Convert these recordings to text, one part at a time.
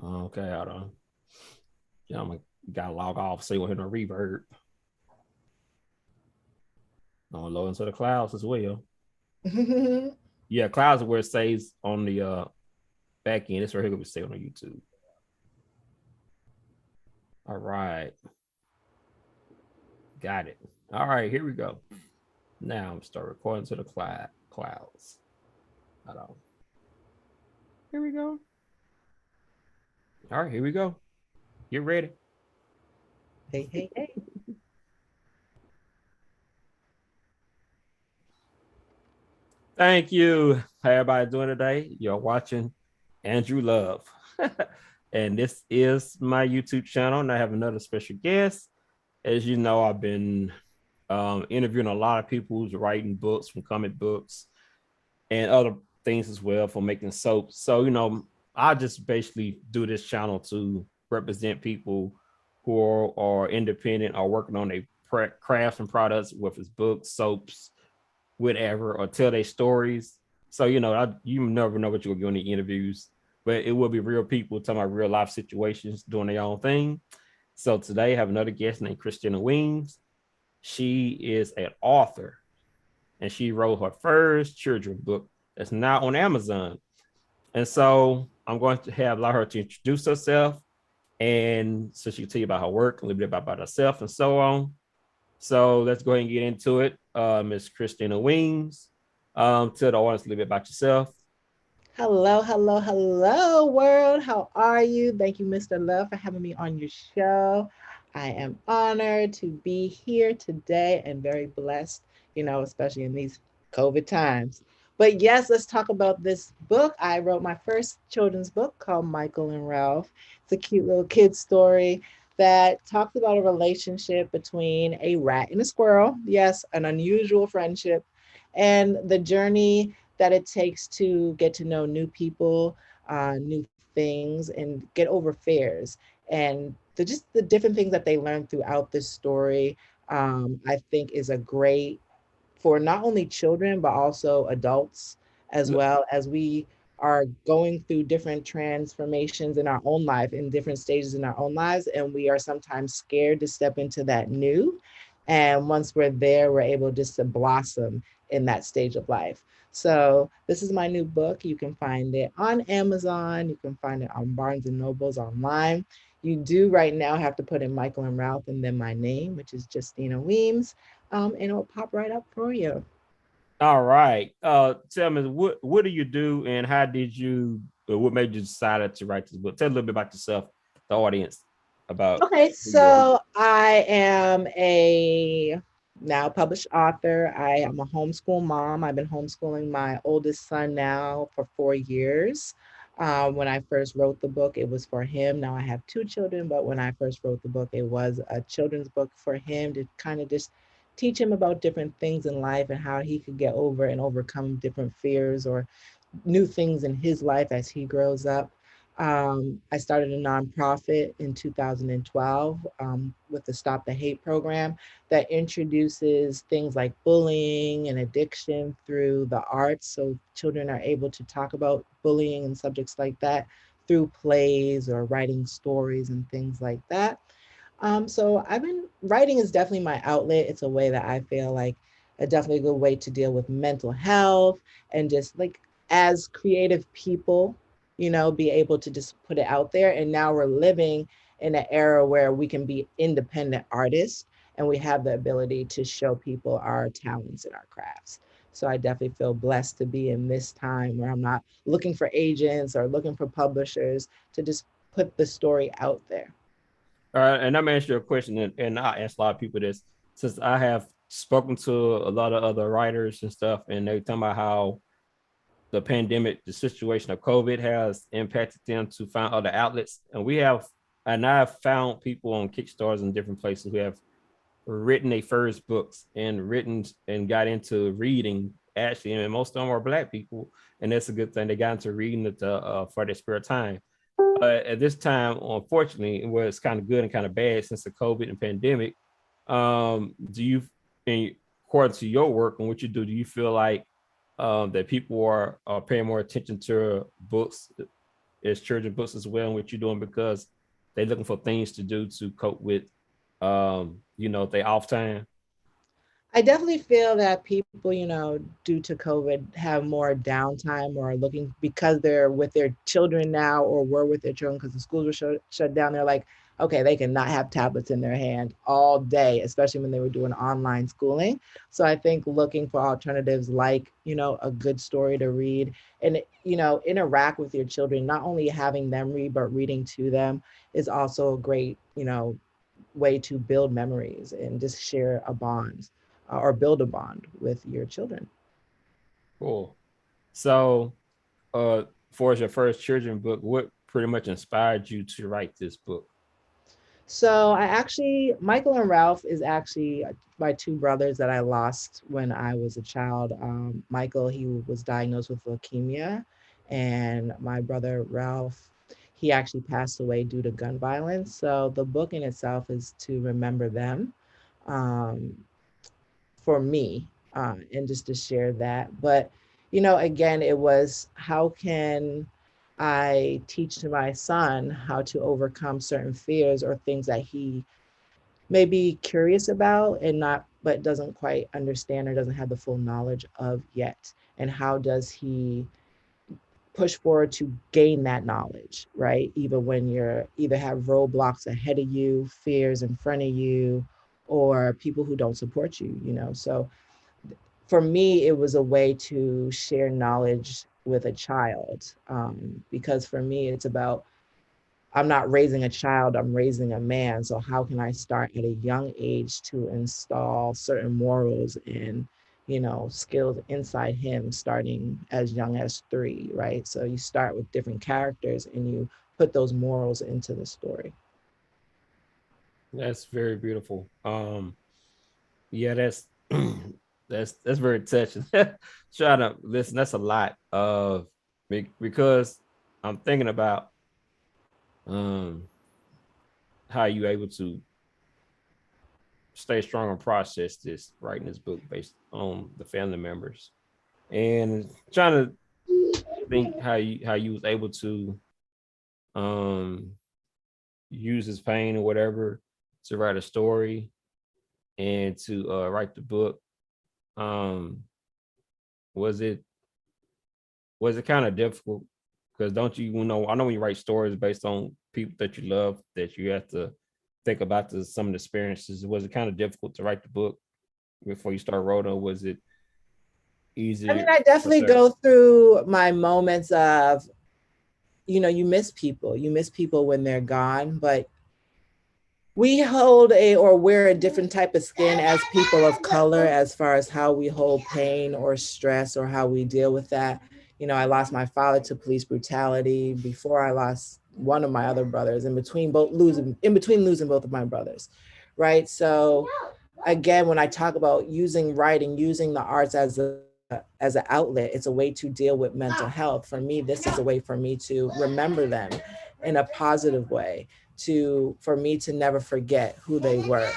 Okay, hold on. Yeah, I'm gotta log off so you won't hear no reverb. On low into the clouds as well. Yeah, clouds are where it saves on the back end. It's right here gonna be saved on YouTube. All right, got it. All right, here we go. Now I'm start recording to the clouds. Hold on. Here we go. All right, here we go. Get ready. Hey, hey, hey. Thank you. How everybody doing today? You're watching Andrew Love. And this is my YouTube channel. And I have another special guest. As you know, I've been interviewing a lot of people who's writing books from comic books and other things as well for making soap. So, I just basically do this channel to represent people who are independent or working on their crafts and products, whether it's books, soaps, whatever, or tell their stories. So, you never know what you're going to get in the interviews, but it will be real people talking about real life situations doing their own thing. So today I have another guest named Jestina Weems. She is an author and she wrote her first children's book that's now on Amazon. And so I'm going to allow her to introduce herself and so she can tell you about her work, a little bit about herself and so on. So let's go ahead and get into it. Miss Jestina Weems, tell the audience a little bit about yourself. Hello, hello, hello, world. How are you? Thank you, Mr. Love, for having me on your show. I am honored to be here today and very blessed, especially in these COVID times. But yes, let's talk about this book. I wrote my first children's book called Michael and Ralph. It's a cute little kid story that talks about a relationship between a rat and a squirrel. Yes, an unusual friendship and the journey that it takes to get to know new people, new things, and get over fears. And just the different things that they learn throughout this story, I think is a great for not only children, but also adults, as well as we are going through different transformations in our own life, in different stages in our own lives. And we are sometimes scared to step into that new. And once we're there, we're able just to blossom in that stage of life. So this is my new book. You can find it on Amazon. You can find it on Barnes and Nobles online. You do right now have to put in Michael and Ralph and then my name, which is Jestina Weems, and it'll pop right up for you. All right. Tell me what do you do and how did you what made you decide to write this book? Tell a little bit about yourself, the audience, about Okay, who you are. so I am a now published author. I am a homeschool mom. I've been homeschooling my oldest son now for 4 years. When I first wrote the book, it was for him. Now I have two children, but when I first wrote the book, it was a children's book for him to kind of just teach him about different things in life and how he could get over and overcome different fears or new things in his life as he grows up. I started a nonprofit in 2012 with the Stop the Hate program that introduces things like bullying and addiction through the arts. So children are able to talk about bullying and subjects like that through plays or writing stories and things like that. So I've been writing is definitely my outlet. It's a way that I feel like a definitely good way to deal with mental health and just like as creative people, be able to just put it out there. And now we're living in an era where we can be independent artists and we have the ability to show people our talents and our crafts. So I definitely feel blessed to be in this time where I'm not looking for agents or looking for publishers to just put the story out there. And I'm answering your question, and I ask a lot of people this since I have spoken to a lot of other writers and stuff, and they talking about how the pandemic, the situation of COVID has impacted them to find other outlets. And I've found people on Kickstarters and different places who have written their first books and written and got into reading actually, and most of them are Black people, and that's a good thing. They got into reading it for their spare time. At this time, unfortunately, where it's kind of good and kind of bad since the COVID and pandemic, do you, according to your work and what you do you feel like that people are paying more attention to books as children books as well, and what you're doing because they're looking for things to do to cope with, they off time. I definitely feel that people, due to COVID, have more downtime or are looking because they're with their children now or were with their children because the schools were shut down. They're like, okay, they cannot have tablets in their hand all day, especially when they were doing online schooling. So I think looking for alternatives like, a good story to read and, interact with your children, not only having them read, but reading to them is also a great, way to build memories and just share a bond or build a bond with your children. Cool. So, uh, for as your first children book, what pretty much inspired you to write this book? So I actually, Michael and Ralph is actually my two brothers that I lost when I was a child. Michael, he was diagnosed with leukemia, and my brother Ralph, he actually passed away due to gun violence. So the book in itself is to remember them. Um, for me, and just to share that. But, again, it was how can I teach to my son how to overcome certain fears or things that he may be curious about and not, but doesn't quite understand or doesn't have the full knowledge of yet. And how does he push forward to gain that knowledge, right? Even when you're either have roadblocks ahead of you, fears in front of you, or people who don't support you. So for me, it was a way to share knowledge with a child. Because for me, it's about I'm not raising a child, I'm raising a man. So, how can I start at a young age to install certain morals and skills inside him starting as young as 3, right? So you start with different characters and you put those morals into the story. That's very beautiful. Yeah, that's that's very touching. Trying to listen, that's a lot of because I'm thinking about um how you able to stay strong and process this writing this book based on the family members and trying to think how you was able to um use his pain or whatever to write a story and to write the book. um was it was it kind of difficult? Because don't you know? I know when you write stories based on people that you love, that you have to think about some of the experiences. Was it kind of difficult to write the book before you start writing? Or was it I mean, easier I for definitely certain? go through my moments of, you miss people. You miss people when they're gone, but we hold a or wear a different type of skin as people of color as far as how we hold pain or stress or how we deal with that. I lost my father to police brutality before I lost one of my other brothers in between losing both of my brothers. Right. So again, when I talk about using writing, using the arts as an outlet, it's a way to deal with mental health. For me, this is a way for me to remember them in a positive way, to for me to never forget who they were,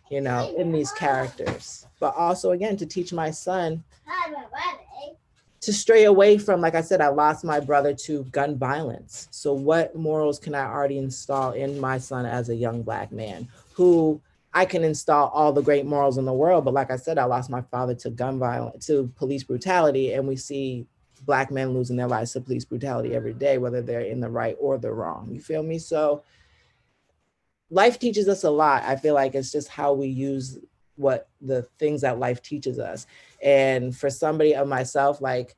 in these characters. But also again to teach my son to stray away from, like I said, I lost my brother to gun violence. So what morals can I already install in my son as a young Black man who I can install all the great morals in the world, but like I said, I lost my father to gun violence, to police brutality, and we see Black men losing their lives to police brutality every day, whether they're in the right or the wrong. You feel me? So life teaches us a lot. I feel like it's just how we use what the things that life teaches us. And for somebody of myself, like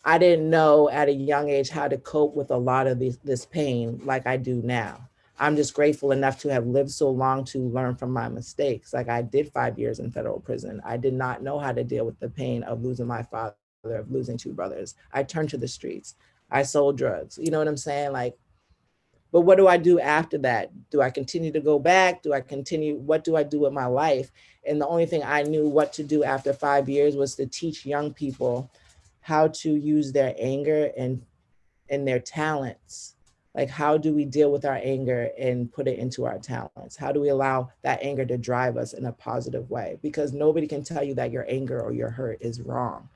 I didn't know at a young age how to cope with a lot of this pain like I do now. I'm just grateful enough to have lived so long to learn from my mistakes. Like I did 5 years in federal prison. I did not know how to deal with the pain of losing my father, of losing 2 brothers. I turned to the streets. I sold drugs. You know what I'm saying? Like, but what do I do after that? Do I continue to go back? Do I continue? What do I do with my life? And the only thing I knew what to do after 5 years was to teach young people how to use their anger and their talents. Like, how do we deal with our anger and put it into our talents? How do we allow that anger to drive us in a positive way? Because nobody can tell you that your anger or your hurt is wrong.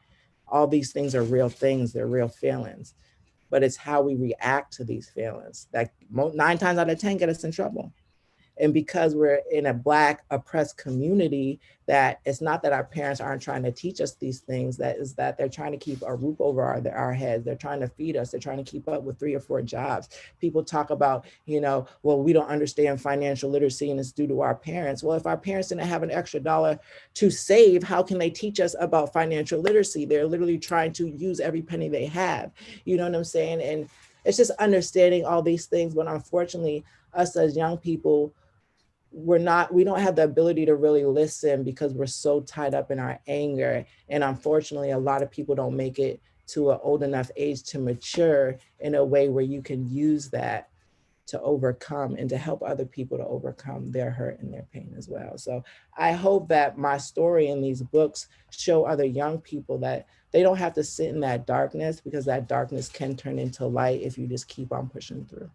All these things are real things, they're real feelings. but it's how we react to these feelings that 9 times out of 10 get us in trouble. And because we're in a Black oppressed community, that it's not that our parents aren't trying to teach us these things, that is that they're trying to keep a roof over our heads, they're trying to feed us, they're trying to keep up with 3 or 4 jobs. People talk about, well, we don't understand financial literacy and it's due to our parents. Well, if our parents didn't have an extra dollar to save, how can they teach us about financial literacy? They're literally trying to use every penny they have. You know what I'm saying? And it's just understanding all these things. But unfortunately, us as young people, we don't have the ability to really listen because we're so tied up in our anger. And unfortunately, a lot of people don't make it to an old enough age to mature in a way where you can use that to overcome and to help other people to overcome their hurt and their pain as well. So I hope that my story in these books show other young people that they don't have to sit in that darkness, because that darkness can turn into light if you just keep on pushing through.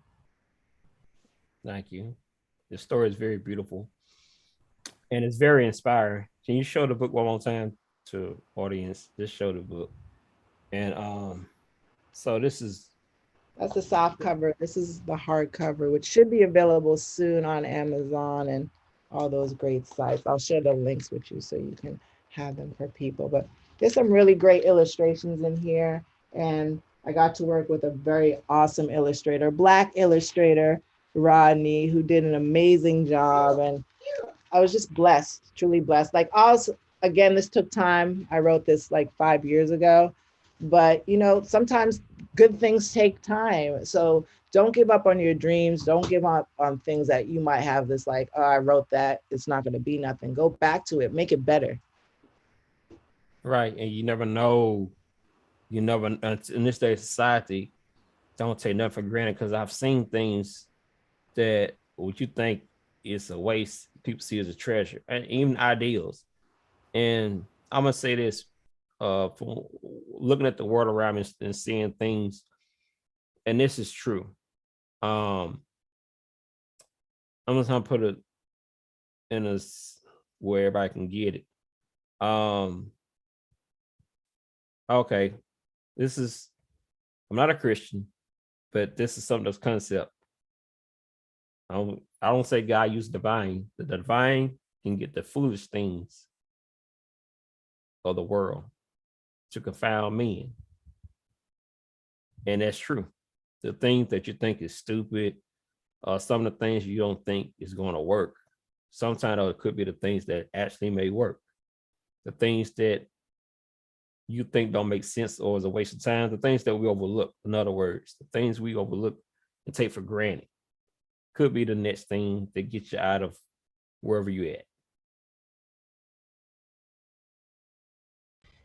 Thank you. The story is very beautiful and it's very inspiring. Can you show the book one more time to audience? Just show the book. And so this is That's the soft cover. This is the hard cover, which should be available soon on Amazon and all those great sites. I'll share the links with you so you can have them for people. But there's some really great illustrations in here. And I got to work with a very awesome illustrator, Black illustrator, Rodney, who did an amazing job. And I was just blessed, truly blessed. Like also, again, this took time. I wrote this like 5 years ago, but sometimes good things take time. So don't give up on your dreams. Don't give up on things that you might have this like, oh, I wrote that. It's not going to be nothing. Go back to it. Make it better. right. And you never know, you never, in this day of society, don't take nothing for granted, because I've seen things that what you think is a waste, people see as a treasure, and even ideals. And I'm gonna say this, from looking at the world around me and seeing things, and this is true. Um, I'm just gonna put it in a where everybody can get it. Um, okay, this is, I'm not a Christian, but this is something that's concept. I don't say God used divine. The divine can get the foolish things of the world to confound men. And that's true. The things that you think is stupid, some of the things you don't think is going to work. Sometimes it could be the things that actually may work. The things that you think don't make sense or is a waste of time, the things that we overlook, in other words, the things we overlook and take for granted could be the next thing that gets you out of wherever you at.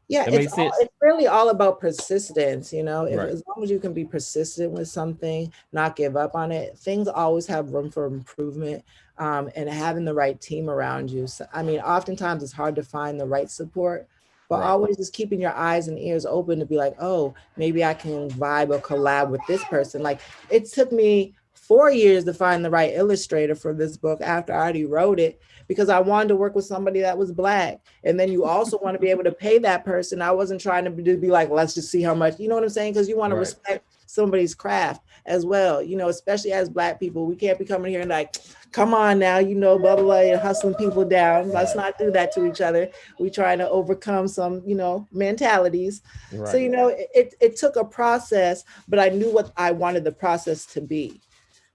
Yeah, That makes sense? it's really all about persistence, if Right. as long as you can be persistent with something, not give up on it, things always have room for improvement. And having the right team around you. So, I mean, oftentimes it's hard to find the right support, but Right. always just keeping your eyes and ears open to be like, oh, maybe I can vibe or collab with this person. Like it took me 4 years to find the right illustrator for this book after I already wrote it, because I wanted to work with somebody that was Black. And then you also want to be able to pay that person. I wasn't trying to be like, let's just see how much, you know what I'm saying? Because you want to Right. respect somebody's craft as well. Especially as Black people, we can't be coming here and like, come on now, blah, blah, blah, and hustling people down. Let's Right. not do that to each other. We trying to overcome some, mentalities. So, Right. it took a process, but I knew what I wanted the process to be.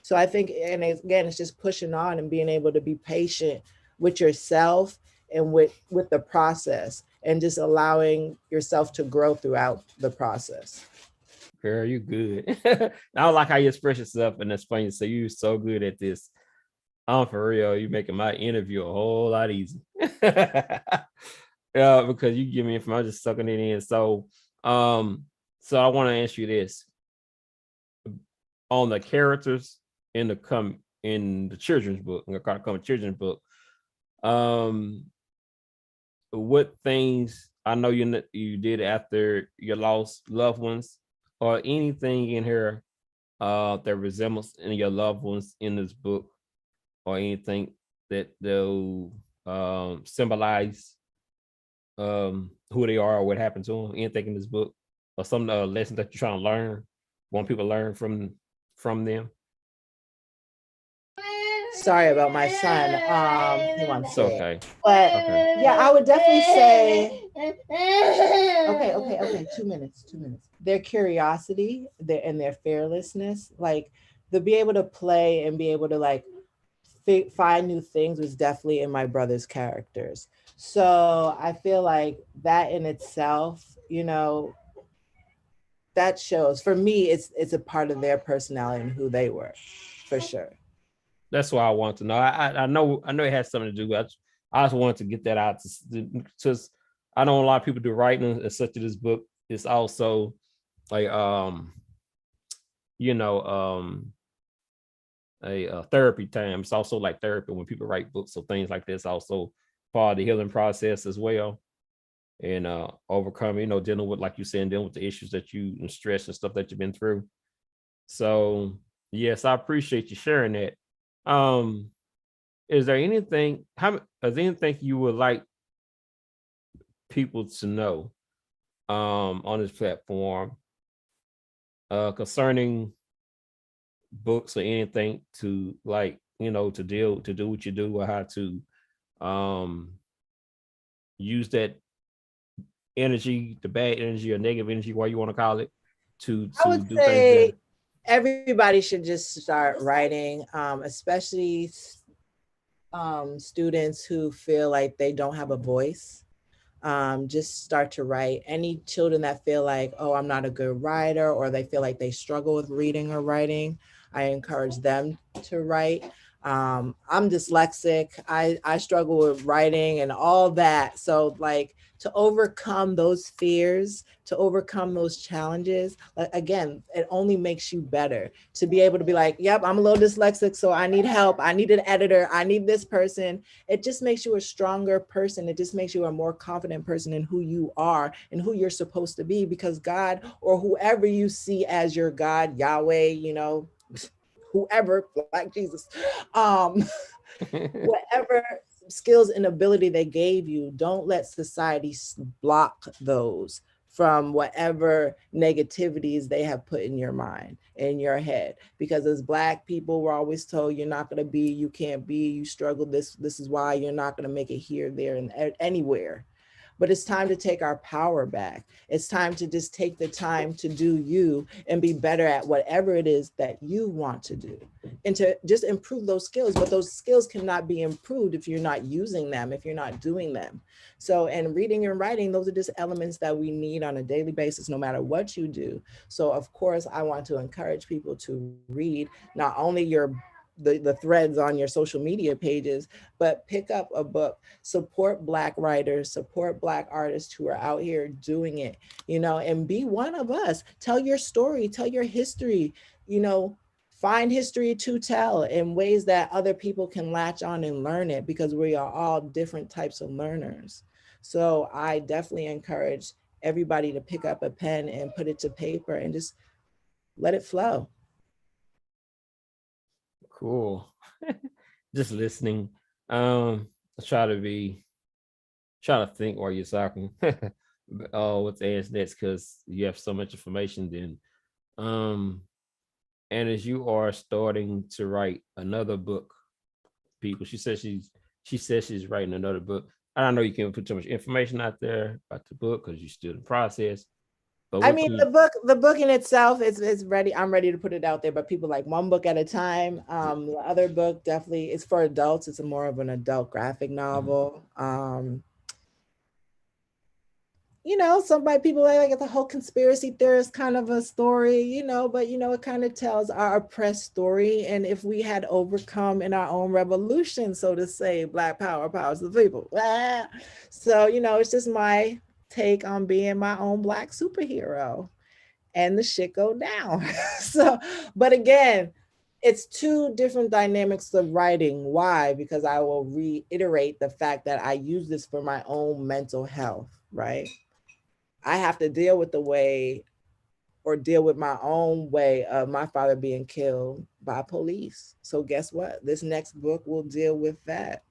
So I think, and again, it's just pushing on and being able to be patient with yourself and with the process, and just allowing yourself to grow throughout the process. Girl, you good. I don't like how you express yourself, and that's funny. So you so good at this. For real, you making my interview a whole lot easier. Yeah, because you give me information, I'm just sucking it in. Um, so I want to ask you this: on the characters in the children's book, in the come children's book, um, what things I know you did after you lost loved ones, or anything in here that resembles any of your loved ones in this book, or anything that they'll symbolize who they are or what happened to them, anything in this book, or some lessons that you're trying to learn. want people to learn from them? Sorry about my son. He wants It's to. okay. But Okay. yeah, I would definitely say okay, 2 minutes, 2 minutes. Their curiosity, and their fearlessness, like to be able to play and be able to like find new things was definitely in my brother's characters. So I feel like that in itself, that shows for me it's a part of their personality and who they were, for sure. That's what I want to know. I know it has something to do with. I just wanted to get that out to I know a lot of people do writing as such. This book is also like you know a therapy time. It's also like therapy when people write books, so things like this also part of the healing process as well. And overcoming, dealing with, like you said, dealing with the issues that you and stress and stuff that you've been through. So yes, I appreciate you sharing that. Um, is there anything is there anything you would like people to know on this platform concerning books or anything to like, to do what you do, or how to um use that energy, the bad energy or negative energy, what you want to call it, to I would do things say better? everybody should just start writing, especially students who feel like they don't have a voice. Just start to write. Any children that feel like, oh, I'm not a good writer, or they feel like they struggle with reading or writing, I encourage them to write. I'm dyslexic. I struggle with writing and all that. So like to overcome those fears, to overcome those challenges, again, it only makes you better to be able to be like, yep, I'm a little dyslexic, so I need help. I need an editor. I need this person. It just makes you a stronger person. It just makes you a more confident person in who you are and who you're supposed to be, because God, or whoever you see as your God, Yahweh, whoever, like Jesus, um, whatever skills and ability they gave you, don't let society block those from whatever negativities they have put in your mind, in your head. Because as Black people, we're always told you're not going to be, you can't be, you struggle, this is why you're not going to make it here, there, and anywhere. But it's time to take our power back. It's time to just take the time to do you and be better at whatever it is that you want to do, and to just improve those skills. But those skills cannot be improved if you're not using them, if you're not doing them. So, and reading and writing, those are just elements that we need on a daily basis, no matter what you do. So, of course, I want to encourage people to read not only the threads on your social media pages, but pick up a book, support Black writers, support Black artists who are out here doing it, and be one of us. Tell your story, tell your history, you know, find history to tell in ways that other people can latch on and learn it, because we are all different types of learners. So I definitely encourage everybody to pick up a pen and put it to paper and just let it flow. Cool. Just listening. I try to think while you're talking. What to ask next, because you have so much information. Then, um, and as you are starting to write another book, people, she says she's writing another book. I don't know you can't put too much information out there about the book because you're still in the process. But I what mean, can you? the book in itself is ready. I'm ready to put it out there, but people like one book at a time. The other book definitely is for adults. It's a more of an adult graphic Mhm. novel. Somebody people like the whole conspiracy theorist kind of a story, but it kind of tells our oppressed story, and if we had overcome in our own revolution, so to say, Black power powers the people. Ah. So it's just my take on being my own Black superhero, and the shit go down. So, but again, it's two different dynamics of writing. Why? Because I will reiterate the fact that I use this for my own mental health, right? I have to deal with the way, or deal with my own way of my father being killed by police. So guess what? This next book will deal with that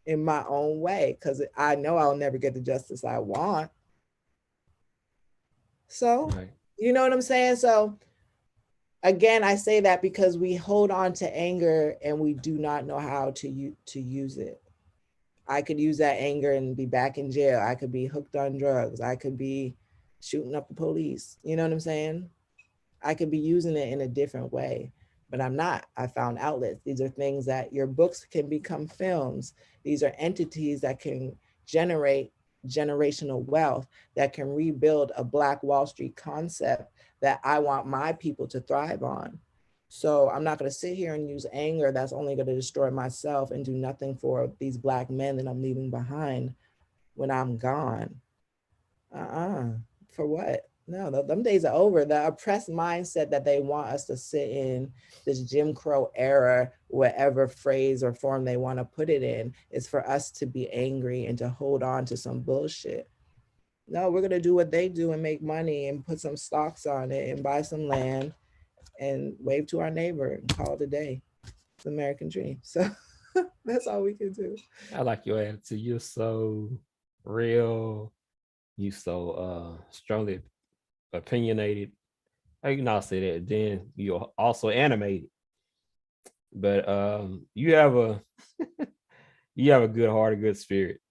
in my own way, because I know I'll never get the justice I want. So, Right. you know what I'm saying? So Again, I say that because we hold on to anger and we do not know how to use it. I could use that anger and be back in jail. I could be hooked on drugs. I could be shooting up the police. You know what I'm saying? I could be using it in a different way, but I'm not. I found outlets. These are things that your books can become films. These are entities that can generate generational wealth, that can rebuild a Black Wall Street concept that I want my people to thrive on. So I'm not going to sit here and use anger that's only going to destroy myself and do nothing for these Black men that I'm leaving behind when I'm gone. Uh-uh. For what? No, them days are over. The oppressed mindset that they want us to sit in, this Jim Crow era, whatever phrase or form they want to put it in, is for us to be angry and to hold on to some bullshit. No, we're gonna do what they do and make money and put some stocks on it and buy some land and wave to our neighbor and call it a day. It's the American dream. So that's all we can do. I like your attitude. You're so real. You so strongly opinionated. I can not say that. Then you're also animated. But you have a you have a good heart, a good spirit.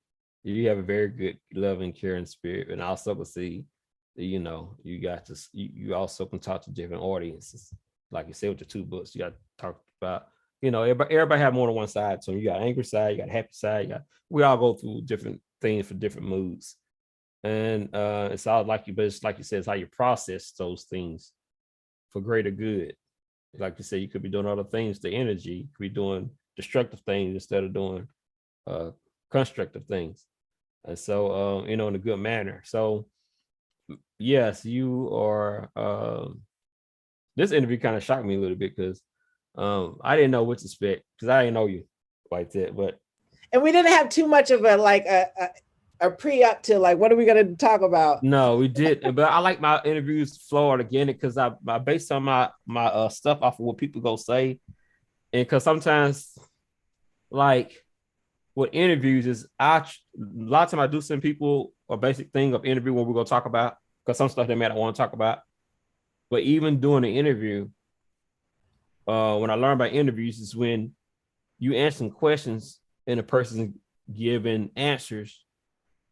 You have a very good, loving, caring spirit, and I also can see that you got to. You also can talk to different audiences, like you said with the two books. You got to talk about. Everybody have more than one side. So you got angry side, you got happy side. We all go through different things for different moods, and it's all like you. But it's like you said, it's how you process those things for greater good. Like you said, you could be doing other things. The energy, you could be doing destructive things instead of doing uh, constructive things. And so, in a good manner. So, yes, you are. This interview kind of shocked me a little bit because I didn't know what to expect because I didn't know you like that. But And we didn't have too much of a pre up to like what are we gonna talk about? no, we did. But I like my interviews flow organic because I based on my stuff off of what people go say, and because sometimes like with interviews is a lot of time I do send people a basic thing of interview what we're gonna talk about because some stuff they might not want to talk about. But even doing the interview, when I learned about interviews is when you answering questions and the person's giving answers.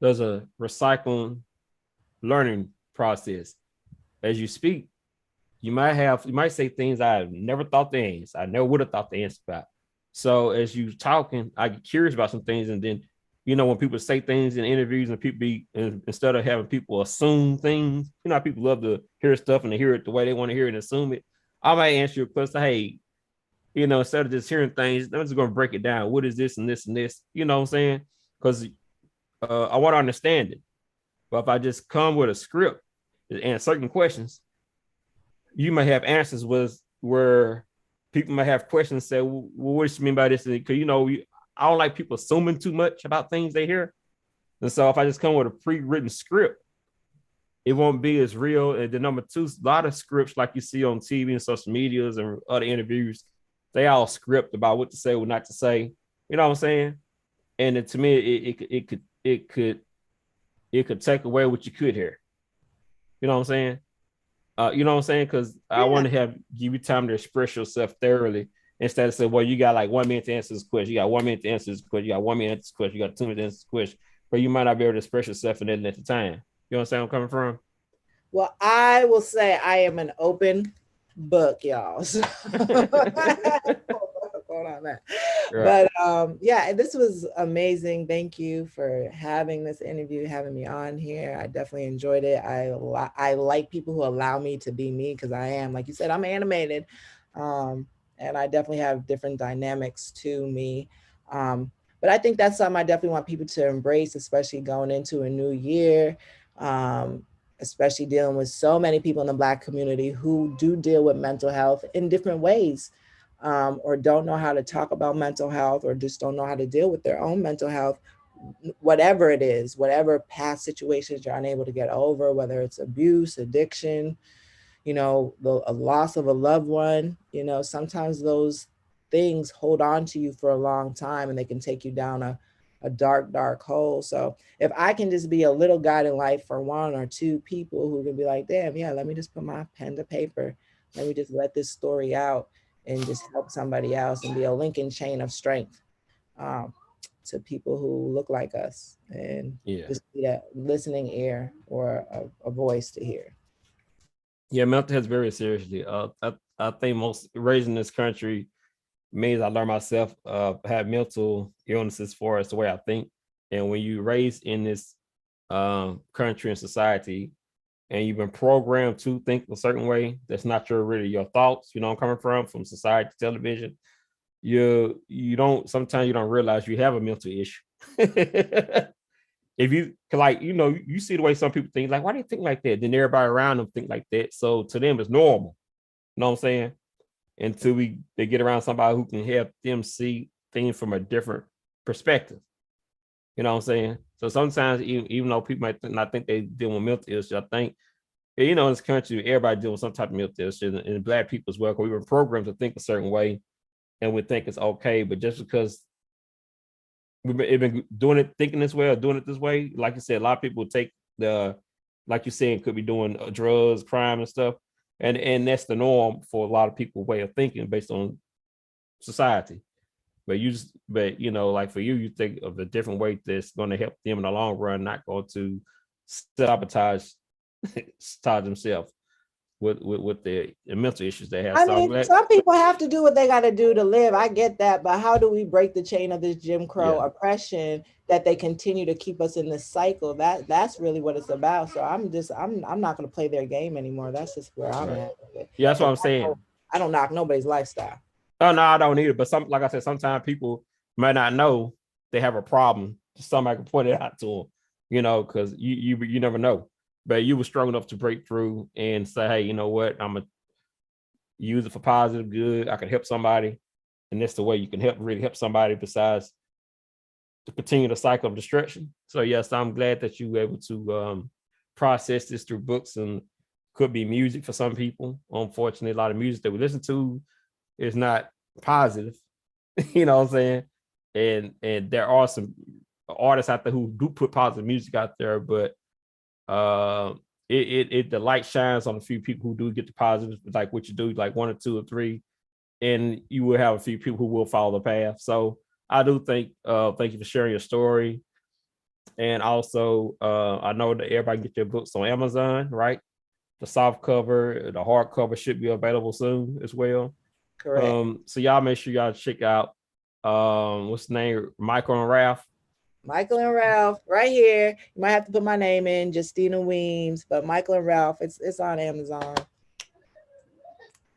There's a recycling learning process. As you speak, you might say things I never thought the answer. I never would have thought the answer about. So as you talking, I get curious about some things, and then when people say things in interviews and people instead of having people assume things, how people love to hear stuff and to hear it the way they want to hear it and assume it. I might answer your question, hey, instead of just hearing things, I'm just going to break it down. What is this and this and this? You know what I'm saying? Because I want to understand it. But if I just come with a script and certain questions, you might have answers where people might have questions say, well, what do you mean by this? Because I don't like people assuming too much about things they hear. And so if I just come with a pre-written script, it won't be as real. And the number two, a lot of scripts like you see on TV and social medias and other interviews, they all script about what to say, what not to say. You know what I'm saying? And to me, it could take away what you could hear. You know what I'm saying? You know what I'm saying? Because I Yeah. want to give you time to express yourself thoroughly instead of saying, well, you got like 1 minute to answer this question. You got 1 minute to answer this question. You got 1 minute to answer this question. You got 2 minutes to answer this question. But you might not be able to express yourself in that at the time. You understand where I'm coming from? Well, I will say I am an open book, y'all. So hold on that. Right. But yeah, this was amazing. Thank you for having this interview, having me on here. I definitely enjoyed it. I like people who allow me to be me because I am, like you said, I'm animated. Um, and I definitely have different dynamics to me. Um, but I think that's something I definitely want people to embrace, especially going into a new year. Um, Especially dealing with so many people in the Black community who do deal with mental health in different ways, or don't know how to talk about mental health, or just don't know how to deal with their own mental health, whatever it is, whatever past situations you're unable to get over, whether it's abuse, addiction, a loss of a loved one. Sometimes those things hold on to you for a long time and they can take you down a dark, dark hole. So if I can just be a little guide in life for one or two people who can be like, damn, yeah, let me just put my pen to paper. let me just let this story out and just help somebody else and be a linking chain of strength um, to people who look like us and Yeah. just be that listening ear or a voice to hear. Yeah, mental health very seriously. I think most raised in this country means I learned myself have mental illnesses for us the way I think. And when you raised in this country and society and you've been programmed to think a certain way, that's not your really your thoughts, you know I'm coming from society, television, you don't sometimes you don't realize you have a mental issue. If you like, you see the way some people think, like, why do you think like that? Then everybody around them think like that. So to them, it's normal. You know what I'm saying? Until they get around somebody who can help them see things from a different perspective. You know what I'm saying? So sometimes even though people might not think they deal with mental issues, I think in this country, everybody dealing with some type of mental issue, and Black people as well. Because we were programmed to think a certain way, and we think it's okay. But just because we've been doing it, thinking this way or doing it this way, like you said, a lot of people take like you said, could be doing drugs, crime, and stuff, and that's the norm for a lot of people way of thinking based on society. But like for you think of a different way that's going to help them in the long run, not going to sabotage themselves with the mental issues they have. I So I'm mean, glad. some people have to do what they got to do to live. I get that, but how do we break the chain of this Jim Crow Yeah. oppression that they continue to keep us in this cycle? That's really what it's about. So I'm not going to play their game anymore. That's just where I'm Right. at with it. Yeah, that's what But I'm saying. I don't knock nobody's lifestyle. Oh no, I don't either. But like I said, sometimes people might not know they have a problem. Somebody can point it out to them, because you never know. But you were strong enough to break through and say, hey, you know what? I'm gonna use it for positive good. I can help somebody, and that's the way you can really help somebody. Besides to continue the cycle of destruction. So yes, I'm glad that you were able to process this through books, and could be music for some people. Unfortunately, a lot of music that we listen to is not positive. You know what I'm saying? And there are some artists out there who do put positive music out there, but uh the light shines on a few people who do get the positives, like what you do, like one or two or three, and you will have a few people who will follow the path. So I do think thank you for sharing your story. And also I know that everybody can get their books on Amazon, right? The soft cover, the hard cover should be available soon as well. Correct. So y'all make sure y'all check out what's the name, Michael and Ralph. Michael and Ralph, right here. You might have to put my name in, Jestina Weems, but Michael and Ralph, it's on Amazon.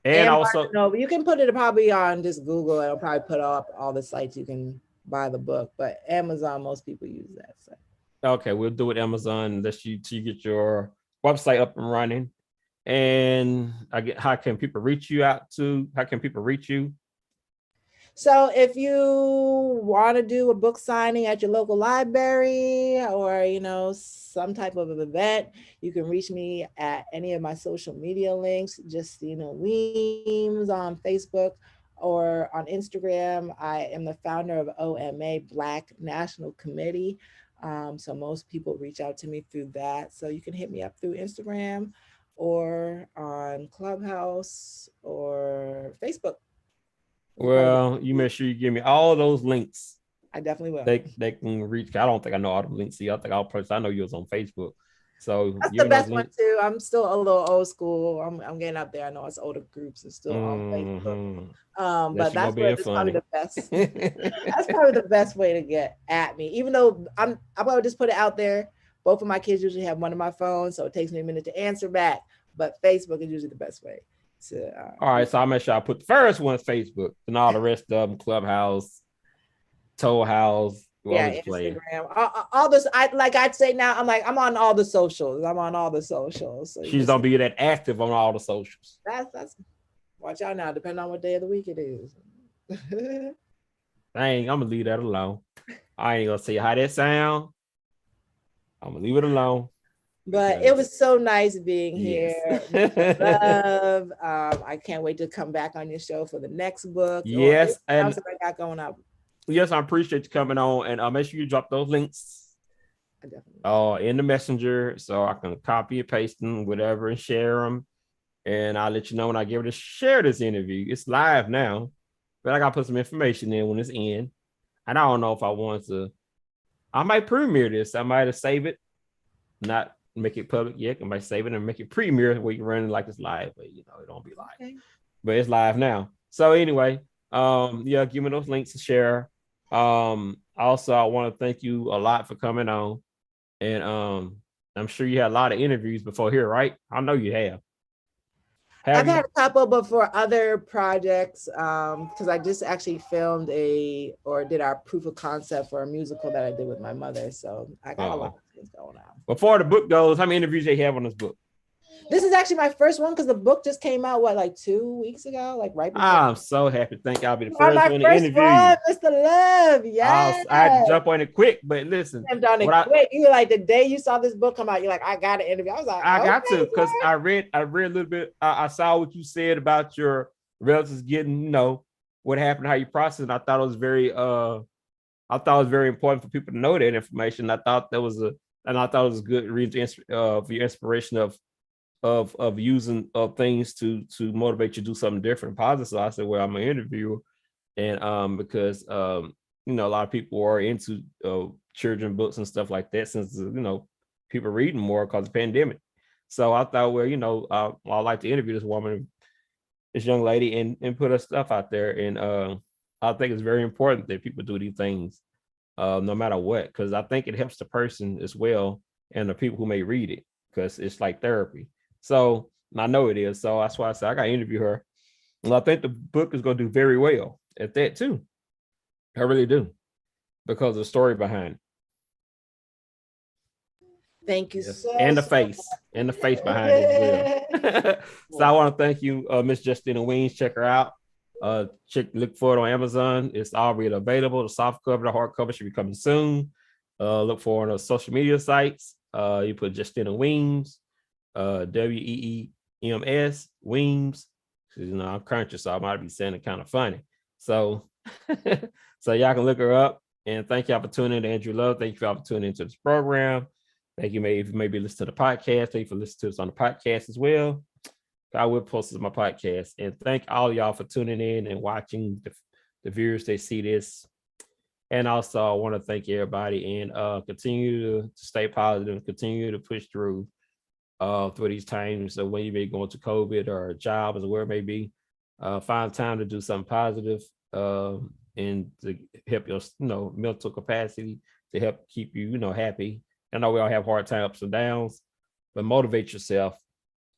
And And also, no, but you can put it probably on just Google. It'll probably put up all the sites you can buy the book. But Amazon, most people use that site. okay, we'll do it Amazon unless you get your website up and running. And how can people reach you out to? How can people reach you? So if you want to do a book signing at your local library or some type of an event, you can reach me at any of my social media links, Jestina Weems on Facebook or on Instagram. I am the founder of OMA, Black National Committee. So most people reach out to me through that. So you can hit me up through Instagram or on Clubhouse or Facebook. Well, you make sure you give me all those links. I definitely will. They can reach. I don't think I know all the links. See, I think I know you was on Facebook. So That's give the me those best one links. too. I'm still a little old school. I'm getting up there. I know it's older groups and still on Facebook. Mm-hmm. But Unless you're gonna be that's probably funny. the best. That's probably the best way to get at me. Even though I probably just put it out there. Both of my kids usually have one of my phones, so it takes me a minute to answer back. But Facebook is usually the best way to All right, reach. so I'll make sure I put the first one Facebook, and all the rest of them, Clubhouse, Toll House. Well, I'm Yeah, just playing. Instagram. All this. I'd say now. I'm on all the socials. I'm on all the socials. So you She's just gonna be that active on all the socials. that's watch out now. Depending on what day of the week it is. Dang, I'm gonna leave that alone. I ain't gonna say how that sound. I'm gonna leave it alone But it because was so nice being yes, here. Love. I can't wait to come back on your show for the next book or anything yes, else and that I got going up. yes, I appreciate you coming on, and make sure you drop those links I definitely. in the messenger so I can copy and paste them, whatever, and share them. and I'll let you know when I get ready to share this interview. It's live now, but I gotta put some information in when it's in. And I don't know if I want to. I might premiere this. I might have save it, not make it public yet. I might save it and make it premiere where you run it like it's live, but it don't be live. Okay. But it's live now. So anyway, yeah, give me those links to share. Also, I want to thank you a lot for coming on, and I'm sure you had a lot of interviews before here, right? I know you have. I've Have you? had a couple, but for other projects, because I just actually filmed or did our proof of concept for a musical that I did with my mother. So I got a lot of things going on. Before the book goes, how many interviews they have on this book? This is actually my first one because the book just came out, like 2 weeks ago, like right before. I'm so happy. Think I'll be the You are first my one to first interview you. one, Mr. Love. Yes. I had to jump on it quick, but listen, Jumped on it quick. You were like the day you saw this book come out, you're like, I got to interview. I was like, I got to, okay, because sir. I read a little bit. I saw what you said about your relatives getting, what happened, how you processed. And I thought it was very important for people to know that information. I thought it was a good reason for your inspiration of using things to motivate you to do something different, positive. So I said, well, I'm an interviewer, and because a lot of people are into children books and stuff like that since people reading more because of the pandemic. So I thought, well, I like to interview this woman, this young lady, and put her stuff out there. And I think it's very important that people do these things, no matter what, because I think it helps the person as well and the people who may read it, because it's like therapy. So I know it is. So that's why I said I got to interview her. And I think the book is going to do very well at that too. I really do, because of the story behind it. Thank you Yes. so And the so face. And the face behind it as well. So I want to thank you, Miss Jestina Weems. Check her out. Look for it on Amazon. It's already available. The soft cover, the hard cover should be coming soon. Look for it on the social media sites. You put Jestina Weems, Weems, Weems. I'm conscious, so I might be saying it kind of funny. So, so y'all can look her up. And thank y'all for tuning in to Andrew Love. Thank you for tuning into this program. Thank you, maybe listen to the podcast. Thank you for listening to us on the podcast as well. I will post this on my podcast. And thank all y'all for tuning in and watching the viewers that see this. And also, I want to thank everybody, and continue to stay positive and continue to push through these times. So when you may go into COVID or a job or where it may be, find time to do something positive, and to help your mental capacity, to help keep you happy. I know we all have hard times, ups and downs, but motivate yourself.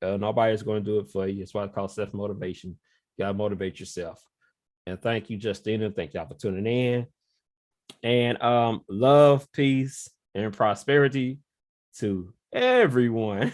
Nobody's going to do it for you. It's what I call self-motivation. You gotta motivate yourself. And thank you, Justina. Thank y'all for tuning in. And love, peace, and prosperity to everyone.